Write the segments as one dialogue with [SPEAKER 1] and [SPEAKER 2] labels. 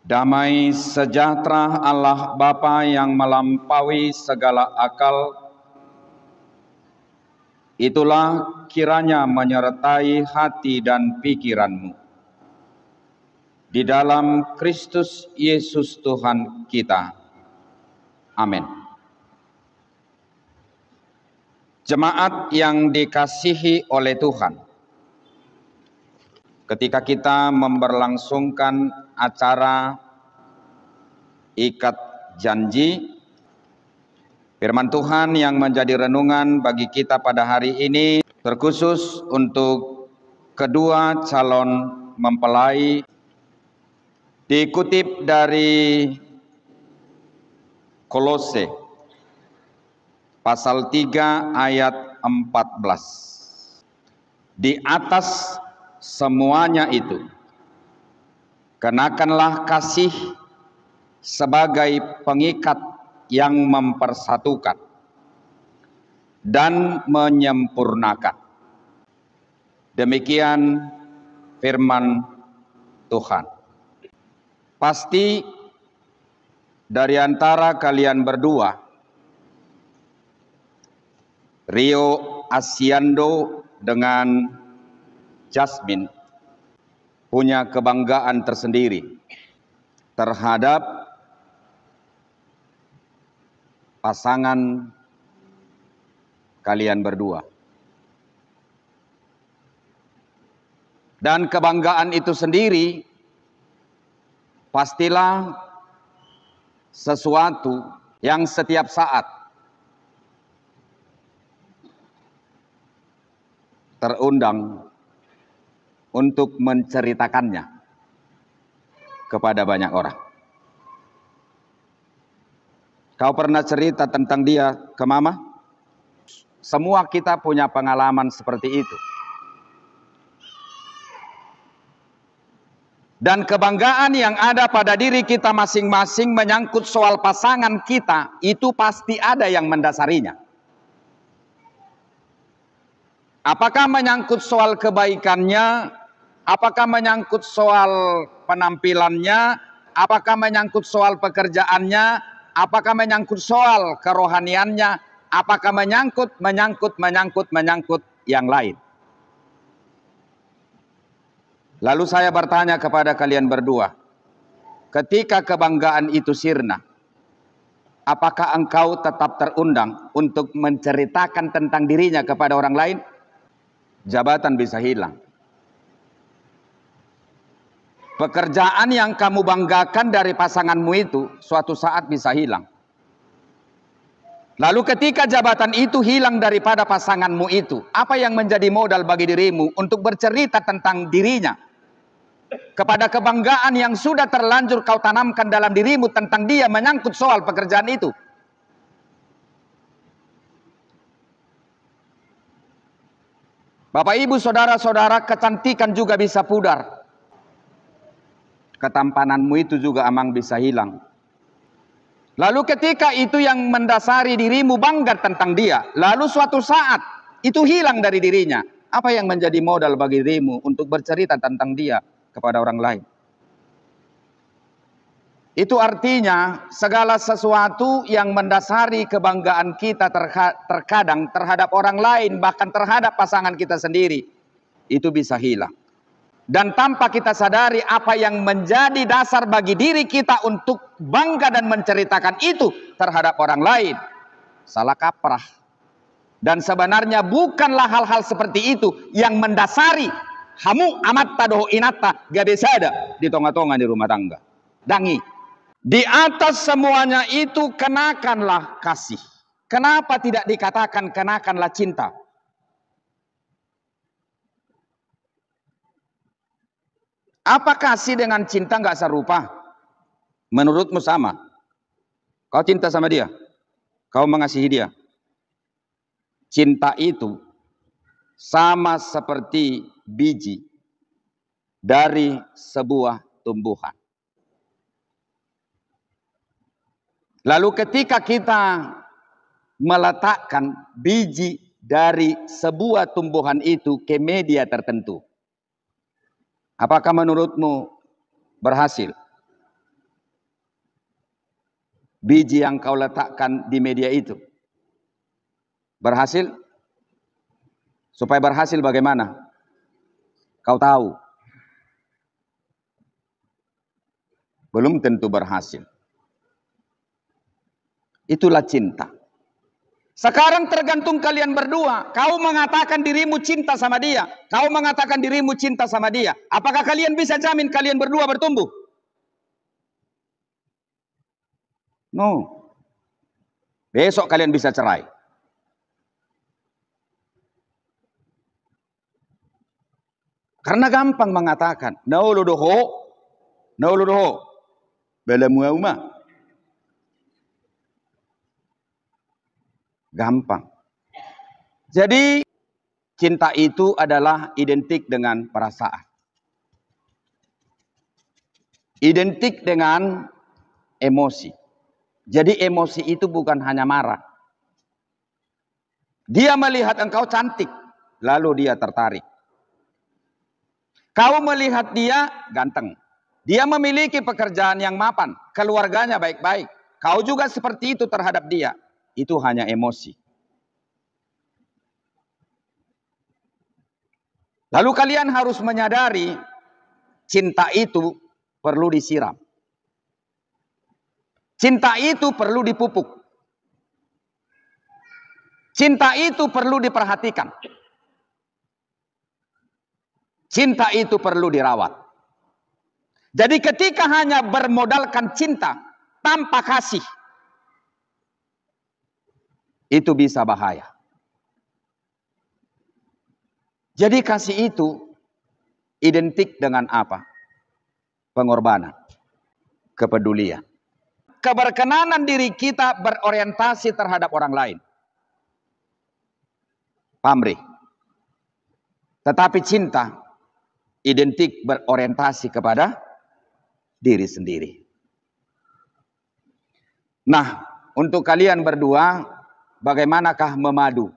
[SPEAKER 1] Damai sejahtera Allah Bapa yang melampaui segala akal, itulah kiranya menyertai hati dan pikiranmu. Di dalam Kristus Yesus Tuhan kita. Amin. Jemaat yang dikasihi oleh Tuhan, ketika kita memberlangsungkan acara ikat janji, firman Tuhan yang menjadi renungan bagi kita pada hari ini terkhusus untuk kedua calon mempelai, dikutip dari Kolose pasal 3 ayat 14. Di atas semuanya itu, kenakanlah kasih sebagai pengikat yang mempersatukan dan menyempurnakan. Demikian firman Tuhan. Pasti dari antara kalian berdua, Rio Asiando dengan Jasmine, punya kebanggaan tersendiri terhadap pasangan kalian berdua. Dan kebanggaan itu sendiri pastilah sesuatu yang setiap saat terundang untuk menceritakannya kepada banyak orang. Kau pernah cerita tentang dia ke mama? Semua kita punya pengalaman seperti itu. Dan kebanggaan yang ada pada diri kita masing-masing menyangkut soal pasangan kita, itu pasti ada yang mendasarinya. Apakah menyangkut soal kebaikannya, apakah menyangkut soal penampilannya, apakah menyangkut soal pekerjaannya, apakah menyangkut soal kerohaniannya, apakah menyangkut yang lain. Lalu saya bertanya kepada kalian berdua, ketika kebanggaan itu sirna, apakah engkau tetap terundang untuk menceritakan tentang dirinya kepada orang lain? Jabatan bisa hilang. Pekerjaan yang kamu banggakan dari pasanganmu itu suatu saat bisa hilang. Lalu ketika jabatan itu hilang daripada pasanganmu itu, apa yang menjadi modal bagi dirimu untuk bercerita tentang dirinya? Kepada kebanggaan yang sudah terlanjur kau tanamkan dalam dirimu tentang dia menyangkut soal pekerjaan itu. Bapak ibu saudara-saudara, kecantikan juga bisa pudar. Ketampananmu itu juga amang bisa hilang. Lalu ketika itu yang mendasari dirimu bangga tentang dia, lalu suatu saat itu hilang dari dirinya, apa yang menjadi modal bagi dirimu untuk bercerita tentang dia kepada orang lain? Itu artinya segala sesuatu yang mendasari kebanggaan kita terkadang terhadap orang lain, bahkan terhadap pasangan kita sendiri, itu bisa hilang. Dan tanpa kita sadari apa yang menjadi dasar bagi diri kita untuk bangga dan menceritakan itu terhadap orang lain, salah kaprah. Dan sebenarnya bukanlah hal-hal seperti itu yang mendasari hamu amat tadoh inata gak bisa ada di tonga-tonga di rumah tangga. Dangi. Di atas semuanya itu kenakanlah kasih. Kenapa tidak dikatakan kenakanlah cinta? Apa kasih dengan cinta nggak serupa? Menurutmu sama? Kau cinta sama dia, kau mengasihi dia. Cinta itu sama seperti biji dari sebuah tumbuhan. Lalu ketika kita meletakkan biji dari sebuah tumbuhan itu ke media tertentu, apakah menurutmu berhasil? biji yang kau letakkan di media itu berhasil? Supaya berhasil bagaimana? Kau tahu. Belum tentu berhasil. Itulah cinta. Sekarang tergantung kalian berdua. Kau mengatakan dirimu cinta sama dia. Kau mengatakan dirimu cinta sama dia. Apakah kalian bisa jamin kalian berdua bertumbuh? No. Besok kalian bisa cerai. Karena gampang mengatakan. Nauludoho. Belamuauma. Gampang. Jadi cinta itu adalah identik dengan perasaan. Identik dengan emosi. Jadi emosi itu bukan hanya marah. Dia melihat engkau cantik, lalu dia tertarik. Kau melihat dia ganteng. Dia memiliki pekerjaan yang mapan, keluarganya baik-baik. Kau juga seperti itu terhadap dia. Itu hanya emosi. Lalu kalian harus menyadari cinta itu perlu disiram. Cinta itu perlu dipupuk. Cinta itu perlu diperhatikan. Cinta itu perlu dirawat. Jadi ketika hanya bermodalkan cinta tanpa kasih, itu bisa bahaya. Jadi kasih itu identik dengan apa? Pengorbanan, kepedulian. Keberkenanan diri kita berorientasi terhadap orang lain. Pamrih. Tetapi cinta identik berorientasi kepada diri sendiri. Nah, untuk kalian berdua, bagaimanakah memadu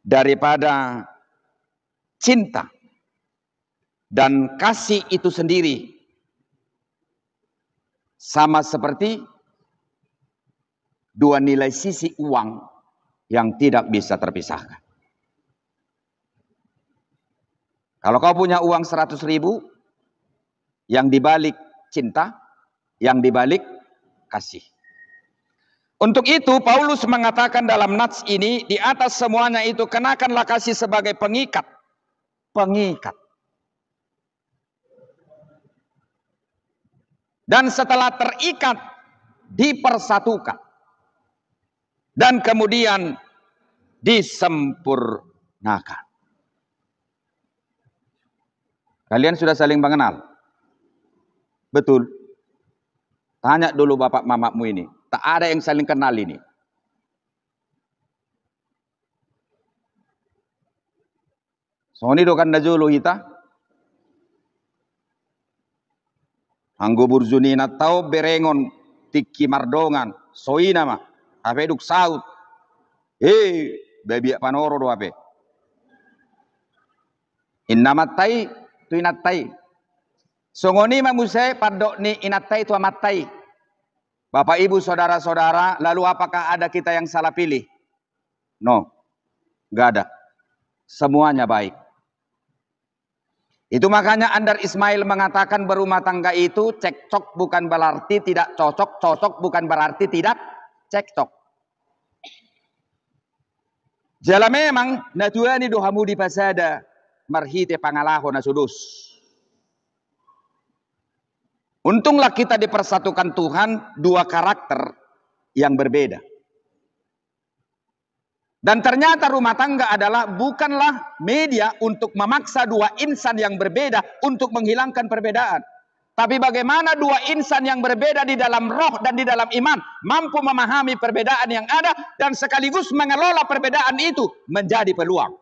[SPEAKER 1] daripada cinta dan kasih itu sendiri? Sama seperti dua nilai sisi uang yang tidak bisa terpisahkan. Kalau kau punya uang 100.000, yang dibalik cinta, yang dibalik kasih. Untuk itu Paulus mengatakan dalam nats ini, di atas semuanya itu kenakanlah kasih sebagai pengikat. Pengikat. Dan setelah terikat, dipersatukan. Dan kemudian disempurnakan. Kalian sudah saling mengenal? Betul. Tanya dulu bapak mamamu ini. Tak ada yang saling kenal ini. Soni do kan dajulu hita. Anggo burzuni na tau berengon tiki mardongan. Soina ma. Ape duk saut. Baby panoro do ape. Innamattai tu inattai. Songoni mamusai padok ni inattai tu amattai. Bapak ibu saudara-saudara, lalu apakah ada kita yang salah pilih? No. Enggak ada. Semuanya baik. Itu makanya Andar Ismail mengatakan berumah tangga itu cekcok bukan berarti tidak cocok, cocok bukan berarti tidak cekcok. Jala memang natuani dohamu di pasada marhite pangalaho na sudus. Untunglah kita dipersatukan Tuhan dua karakter yang berbeda. Dan ternyata rumah tangga adalah bukanlah media untuk memaksa dua insan yang berbeda untuk menghilangkan perbedaan. Tapi bagaimana dua insan yang berbeda di dalam roh dan di dalam iman mampu memahami perbedaan yang ada dan sekaligus mengelola perbedaan itu menjadi peluang.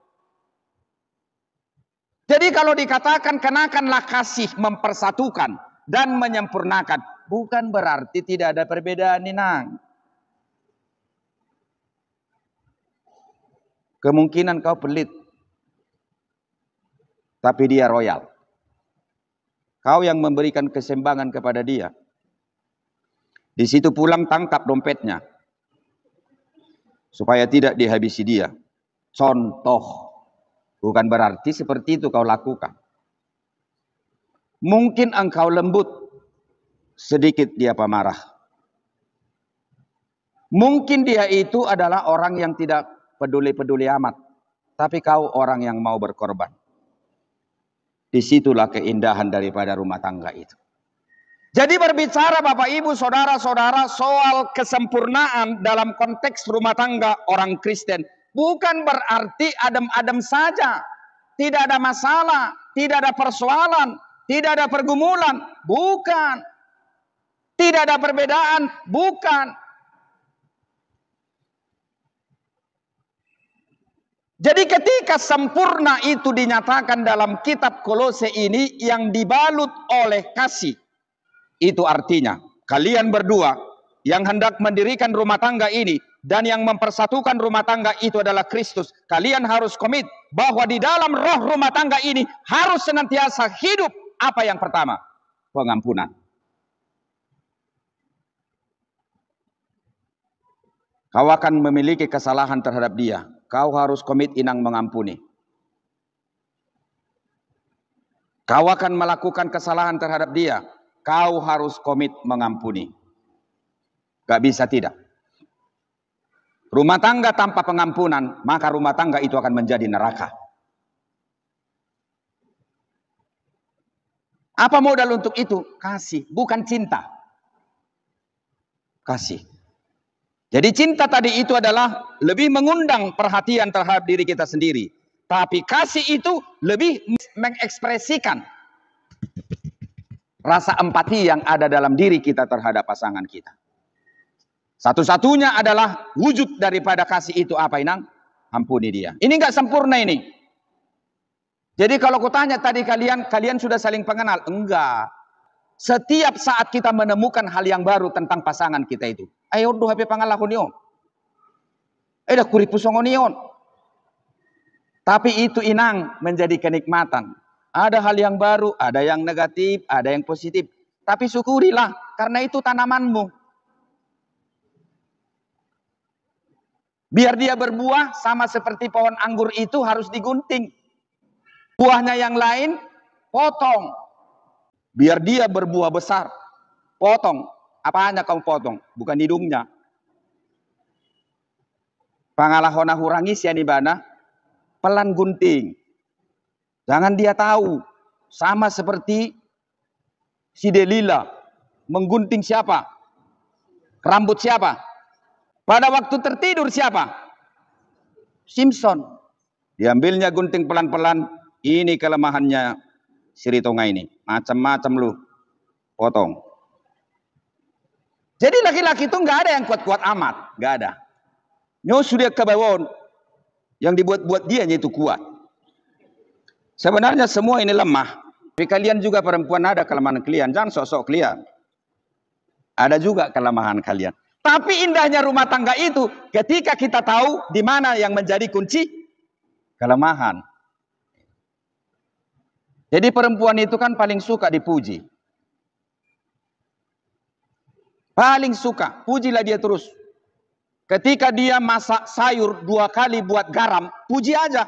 [SPEAKER 1] Jadi kalau dikatakan kenakanlah kasih mempersatukan dan menyempurnakan, bukan berarti tidak ada perbedaan Ninang. Kemungkinan kau pelit, tapi dia royal. Kau yang memberikan keseimbangan kepada dia. Di situ pulang tangkap dompetnya. Supaya tidak dihabisi dia. Contoh. Bukan berarti seperti itu kau lakukan. Mungkin engkau lembut. Sedikit dia pemarah. Mungkin dia itu adalah orang yang tidak peduli-peduli amat. Tapi kau orang yang mau berkorban. Disitulah keindahan daripada rumah tangga itu. Jadi berbicara Bapak Ibu Saudara-saudara soal kesempurnaan dalam konteks rumah tangga orang Kristen. Bukan berarti adem-adem saja. Tidak ada masalah, tidak ada persoalan, tidak ada pergumulan. Bukan. Tidak ada perbedaan. Bukan. Jadi ketika sempurna itu dinyatakan dalam kitab Kolose ini yang dibalut oleh kasih. Itu artinya kalian berdua yang hendak mendirikan rumah tangga ini dan yang mempersatukan rumah tangga itu adalah Kristus. Kalian harus komit bahwa di dalam roh rumah tangga ini harus senantiasa hidup. Apa yang pertama? Pengampunan. Kau akan memiliki kesalahan terhadap dia. Kau harus komit inang mengampuni. Kau akan melakukan kesalahan terhadap dia. Kau harus komit mengampuni. Gak bisa tidak. Rumah tangga tanpa pengampunan, maka rumah tangga itu akan menjadi neraka. Apa modal untuk itu? Kasih, bukan cinta. Kasih. Jadi cinta tadi itu adalah lebih mengundang perhatian terhadap diri kita sendiri. Tapi kasih itu lebih mengekspresikan rasa empati yang ada dalam diri kita terhadap pasangan kita. Satu-satunya adalah wujud daripada kasih itu apa Inang? Ampuni dia. Ini nggak sempurna ini. Jadi kalau kutanya tadi kalian sudah saling pengenal? Enggak. Setiap saat kita menemukan hal yang baru tentang pasangan kita itu. Ayo do HP pangalakon niyon. Dah kuripusongon niyon. Tapi itu Inang menjadi kenikmatan. Ada hal yang baru, ada yang negatif, ada yang positif. Tapi syukurilah, karena itu tanamanmu. Biar dia berbuah, sama seperti pohon anggur itu harus digunting. Buahnya yang lain, potong. Biar dia berbuah besar, potong. Apanya kamu potong? Bukan hidungnya. Pangalahona hurangi sianibana, pelan gunting. Jangan dia tahu. Sama seperti si Delila. Menggunting siapa? Rambut siapa? Pada waktu tertidur siapa? Simpson. Diambilnya gunting pelan-pelan. Ini kelemahannya Sri Tonga ini. Macam-macam lu. Potong. Jadi laki-laki itu nggak ada yang kuat-kuat amat. Nggak ada. Nyo sudah kebawon. Yang dibuat-buat dia itu kuat. Sebenarnya semua ini lemah. Tapi kalian juga perempuan ada kelemahan kalian. Jangan sok-sok kalian. Ada juga kelemahan kalian. Tapi indahnya rumah tangga itu ketika kita tahu di mana yang menjadi kunci kelemahan. Jadi perempuan itu kan paling suka dipuji. Paling suka. Pujilah dia terus. Ketika dia masak sayur 2 kali buat garam, puji aja.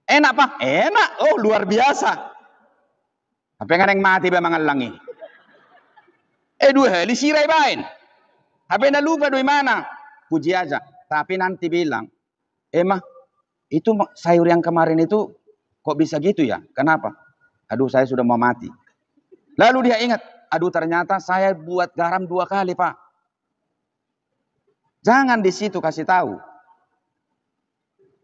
[SPEAKER 1] Enak pak? Enak. Oh luar biasa. Apa yang mati ba mangalangi? 2 hali siray bain. Apa yang lupa dari mana? Puji aja. Tapi nanti bilang, mah itu sayur yang kemarin itu kok bisa gitu ya? Kenapa? Aduh saya sudah mau mati. Lalu dia ingat, aduh ternyata saya buat garam 2 kali pak. Jangan di situ kasih tahu.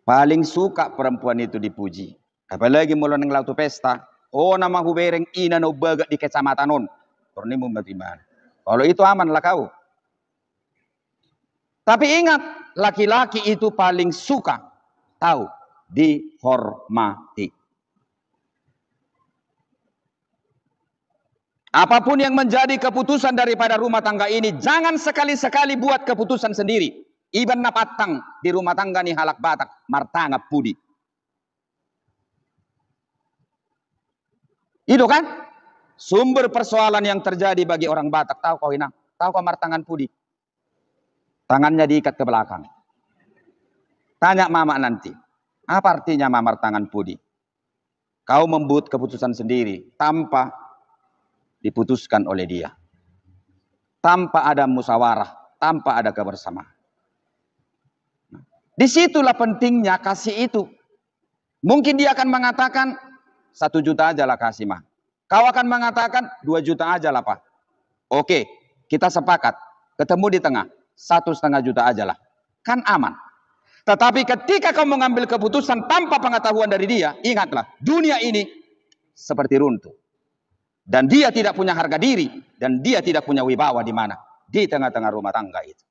[SPEAKER 1] Paling suka perempuan itu dipuji. Apalagi mulai neng lautu pesta. Oh nama hubereng ina no baga di kecamatan non. Torni mau bagaimana? Kalau itu aman lah kau. Tapi ingat, laki-laki itu paling suka tahu dihormati. Apapun yang menjadi keputusan daripada rumah tangga ini, jangan sekali-sekali buat keputusan sendiri. Iban napatang di rumah tangga nih halak batak, martangap pudi. Itu kan sumber persoalan yang terjadi bagi orang Batak. Tahu kau Inang? Tahu kamar tangan pudi? Tangannya diikat ke belakang. Tanya mama nanti, apa artinya mamar tangan pudi? Kau membuat keputusan sendiri tanpa diputuskan oleh dia. Tanpa ada musyawarah, tanpa ada kebersamaan. Disitulah pentingnya kasih itu. Mungkin dia akan mengatakan 1 juta aja lah kasih mah. Kau akan mengatakan 2 juta aja lah Pak. Oke, kita sepakat. Ketemu di tengah, 1,5 juta aja lah. Kan aman. Tetapi ketika kau mengambil keputusan tanpa pengetahuan dari dia, ingatlah, dunia ini seperti runtuh. Dan dia tidak punya harga diri, dan dia tidak punya wibawa di mana? Di tengah-tengah rumah tangga itu.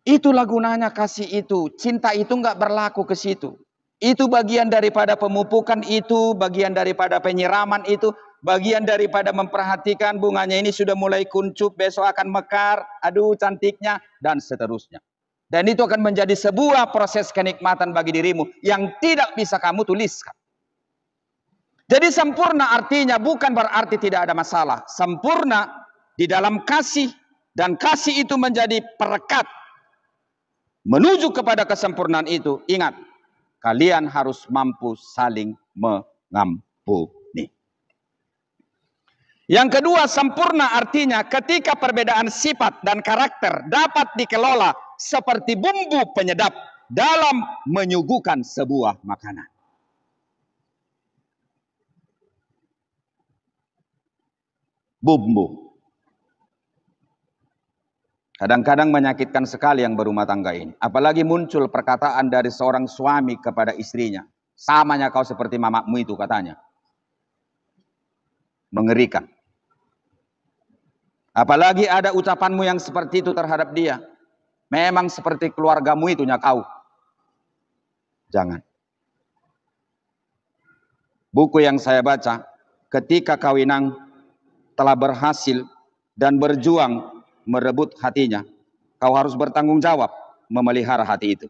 [SPEAKER 1] Itulah gunanya kasih itu. Cinta itu nggak berlaku ke situ. Itu bagian daripada pemupukan itu, bagian daripada penyiraman itu, bagian daripada memperhatikan bunganya ini sudah mulai kuncup, besok akan mekar, aduh cantiknya, dan seterusnya. Dan itu akan menjadi sebuah proses kenikmatan bagi dirimu yang tidak bisa kamu tuliskan. Jadi sempurna artinya bukan berarti tidak ada masalah. Sempurna di dalam kasih, dan kasih itu menjadi perekat menuju kepada kesempurnaan itu. Ingat, kalian harus mampu saling mengampuni. Yang kedua, sempurna artinya ketika perbedaan sifat dan karakter dapat dikelola seperti bumbu penyedap dalam menyuguhkan sebuah makanan. Bumbu. Kadang-kadang menyakitkan sekali yang berumah tangga ini. Apalagi muncul perkataan dari seorang suami kepada istrinya. Samanya kau seperti mamamu itu katanya. Mengerikan. Apalagi ada ucapanmu yang seperti itu terhadap dia. Memang seperti keluargamu itu kau. Jangan. Buku yang saya baca, ketika kawinang telah berhasil dan berjuang merebut hatinya, kau harus bertanggung jawab memelihara hati itu.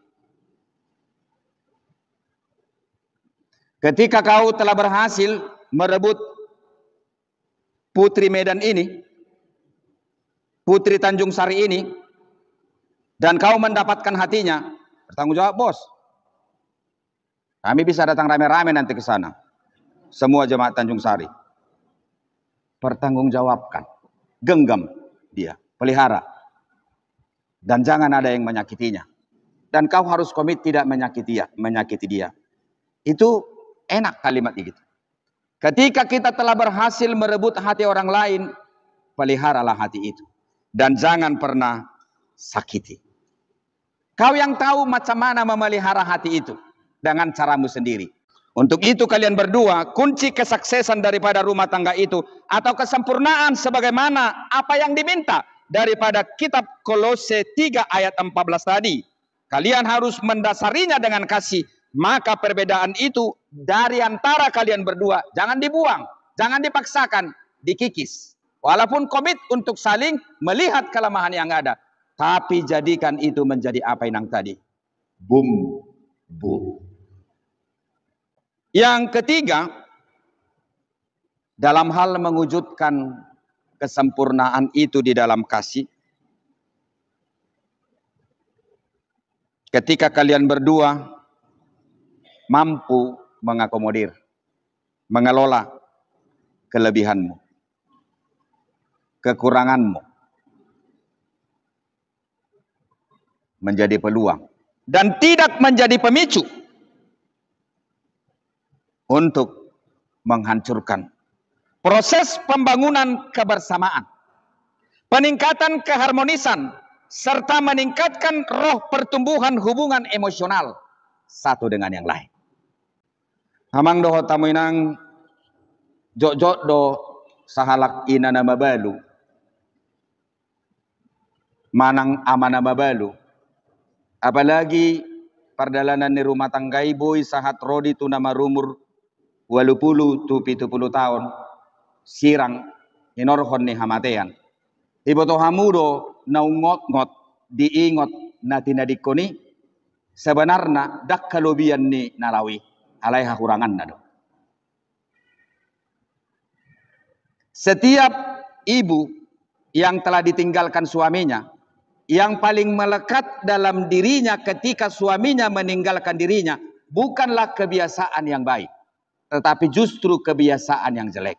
[SPEAKER 1] Ketika kau telah berhasil merebut putri Medan ini, putri Tanjung Sari ini, dan kau mendapatkan hatinya, bertanggung jawab bos. Kami bisa datang rame-rame nanti ke sana. Semua jemaat Tanjung Sari. Pertanggungjawabkan. Genggam dia. Pelihara. Dan jangan ada yang menyakitinya. Dan kau harus komit tidak menyakiti dia. Itu enak kalimat itu. Ketika kita telah berhasil merebut hati orang lain, peliharalah hati itu. Dan jangan pernah sakiti. Kau yang tahu macam mana memelihara hati itu. Dengan caramu sendiri. Untuk itu kalian berdua, kunci kesuksesan daripada rumah tangga itu, atau kesempurnaan sebagaimana apa yang diminta daripada kitab Kolose 3 ayat 14 tadi. Kalian harus mendasarinya dengan kasih. Maka perbedaan itu dari antara kalian berdua jangan dibuang, jangan dipaksakan, dikikis. Walaupun komit untuk saling melihat kelemahan yang ada, tapi jadikan itu menjadi apa yang tadi? Bumbu. Yang ketiga, dalam hal mewujudkan kesempurnaan itu di dalam kasih, ketika kalian berdua mampu mengakomodir, mengelola kelebihanmu, kekuranganmu, menjadi peluang, dan tidak menjadi pemicu untuk menghancurkan proses pembangunan kebersamaan, peningkatan keharmonisan, serta meningkatkan roh pertumbuhan hubungan emosional satu dengan yang lain. Hamang doho tamuinang jok-jok do sahalak ina nama balu, manang amana babalu. Apalagi perdalanan di rumah tangga ibu sahat rodi tu nama rumur 80 tu 70 tahun sirang inorhon ni hamatean. Ibu to hamudo naungot-ngot diingot na tinadikoni sebenarnya dak kalobian ni nalawi alai hakurangan na do. Setiap ibu yang telah ditinggalkan suaminya, yang paling melekat dalam dirinya ketika suaminya meninggalkan dirinya bukanlah kebiasaan yang baik, tetapi justru kebiasaan yang jelek.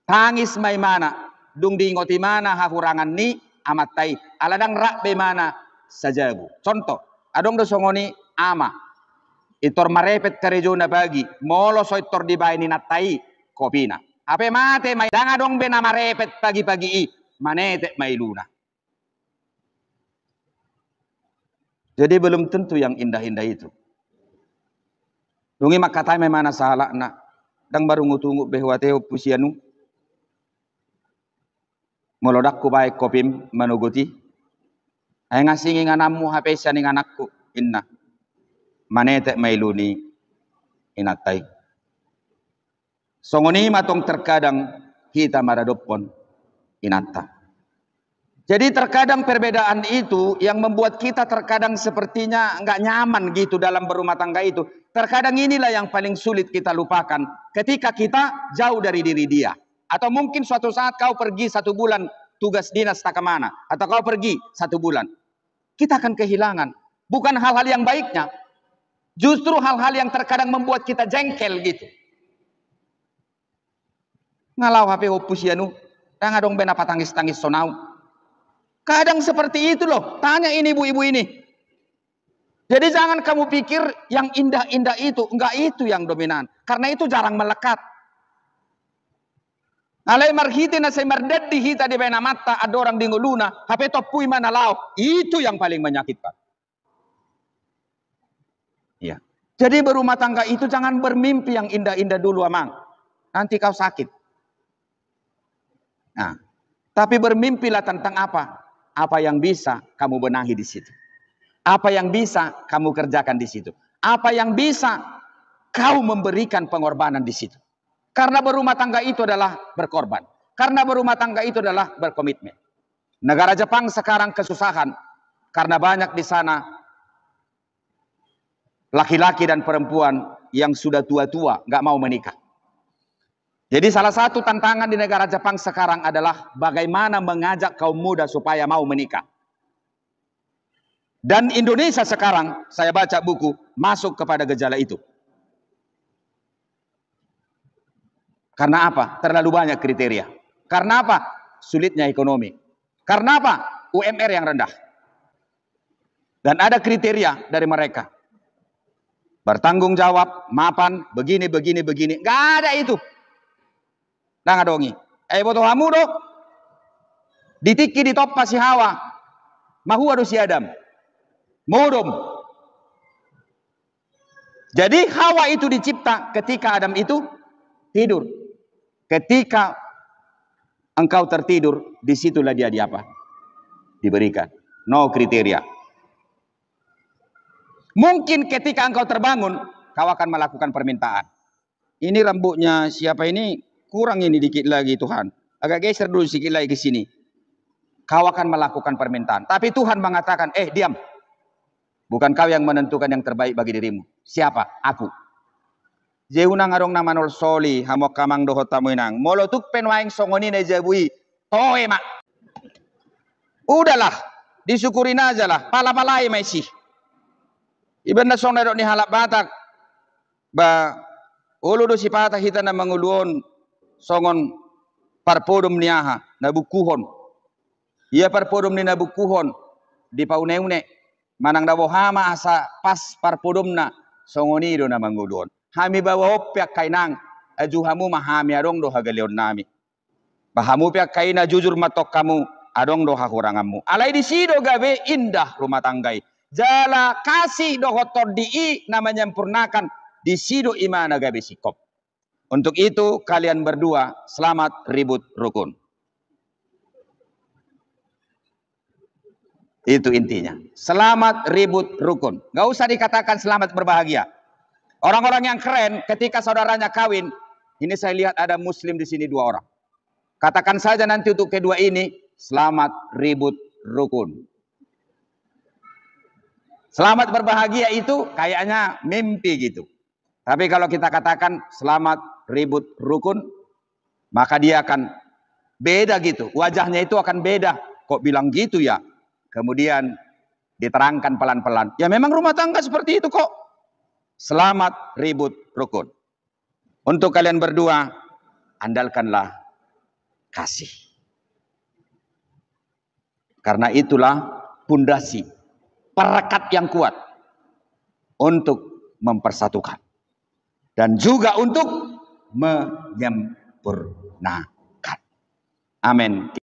[SPEAKER 1] Tangis may mana, dung diingoti mana hahurangan ni amatai, aladang rak be mana sajabu. Contoh, adong do songoni ama, itor marepet karejo na bagi, molo so itor dibayi ni natai kopina. Ape mate may dang adong be na marepet pagi-pagi i, manete may luna. Jadi belum tentu yang indah-indah itu. Dungi makatai may mana salah na, dang baru ngutungu behwateo pusianu. Molodak ku baik kopim manuguti. Ay ngasingi nganamu HP siya ning anakku. Inna. Manete mailuni inatay. Songoni matong terkadang kita maradopon inata. Jadi terkadang perbedaan itu yang membuat kita terkadang sepertinya nggak nyaman gitu dalam berumah tangga itu. Terkadang inilah yang paling sulit kita lupakan ketika kita jauh dari diri dia. Atau mungkin suatu saat kau pergi 1 bulan tugas dinas tak kemana. Atau kau pergi 1 bulan. Kita akan kehilangan. Bukan hal-hal yang baiknya. Justru hal-hal yang terkadang membuat kita jengkel gitu. Ngalau HP opusianu. Tanga dong bena patangis-tangis sonau. Kadang seperti itu loh. Tanya ini ibu-ibu ini. Jadi jangan kamu pikir yang indah-indah itu. Enggak itu yang dominan. Karena itu jarang melekat. Alai marhiti na say mardaddi hita di bena mata ada orang di nguluna hape topui mana lao itu yang paling menyakitkan. Ya. Jadi berumah tangga itu jangan bermimpi yang indah-indah dulu amang. Nanti kau sakit. Nah, tapi bermimpilah tentang apa? Apa yang bisa kamu benahi di situ. Apa yang bisa kamu kerjakan di situ. Apa yang bisa kau memberikan pengorbanan di situ. Karena berumah tangga itu adalah berkorban. Karena berumah tangga itu adalah berkomitmen. Negara Jepang sekarang kesusahan. Karena banyak di sana laki-laki dan perempuan yang sudah tua-tua nggak mau menikah. Jadi salah satu tantangan di negara Jepang sekarang adalah bagaimana mengajak kaum muda supaya mau menikah. Dan Indonesia sekarang, saya baca buku, masuk kepada gejala itu. Karena apa? Terlalu banyak kriteria. Karena apa? Sulitnya ekonomi. Karena apa? UMR yang rendah. Dan ada kriteria dari mereka. Bertanggung jawab, mapan, begini, begini, begini. Gak ada itu. Nah ngadongi. Boto hamu do. Ditiki ditoppa si Hawa. Mahu adu si Adam. Modom. Jadi Hawa itu dicipta ketika Adam itu tidur. Ketika engkau tertidur, disitulah dia diapa? Diberikan. No kriteria. Mungkin ketika engkau terbangun, kau akan melakukan permintaan. Ini rambutnya siapa ini? Kurang ini dikit lagi Tuhan. Agak geser dulu sedikit lagi ke sini. Kau akan melakukan permintaan. Tapi Tuhan mengatakan, diam. Bukan kau yang menentukan yang terbaik bagi dirimu. Siapa? Aku. Jeunang arong nama nol soli hamok kamang doho tamuinang. Molotuk penwaing songoni na jabui. Toe mak. Udahlah, disyukurin aja lah. Pala-palai may sih. Iban na song na do ni halap batak. Ba ulo do si patah hita na manguluon songon parpodom niyaha nabukuhon. Ia parpodom ni nabukuhon di pauneune manang dawo hama asa pas parpodom na songoni do na manguluon. Hami bawa opyak kainang ajuhamu mahami adong do hagalion nami. Bahamu pyak kaina jujur matok kamu adong do hakurangamu. Alai di sido gabe indah rumah tanggai. Jala kasih do hotor dii namanya menyempurnakan di sido imana gabe sikop. Untuk itu kalian berdua selamat ribut rukun. Itu intinya. Selamat ribut rukun. Gak usah dikatakan selamat berbahagia. Orang-orang yang keren ketika saudaranya kawin, ini saya lihat ada muslim di sini 2 orang. Katakan saja nanti untuk kedua ini, selamat ribut rukun. Selamat berbahagia itu kayaknya mimpi gitu. Tapi kalau kita katakan selamat ribut rukun, maka dia akan Beda gitu, wajahnya itu akan beda. Kok bilang gitu ya? Kemudian diterangkan pelan-pelan. Ya memang rumah tangga seperti itu kok. Selamat ribut rukun. Untuk kalian berdua, andalkanlah kasih. Karena itulah pondasi, perekat yang kuat untuk mempersatukan. Dan juga untuk menyempurnakan. Amin.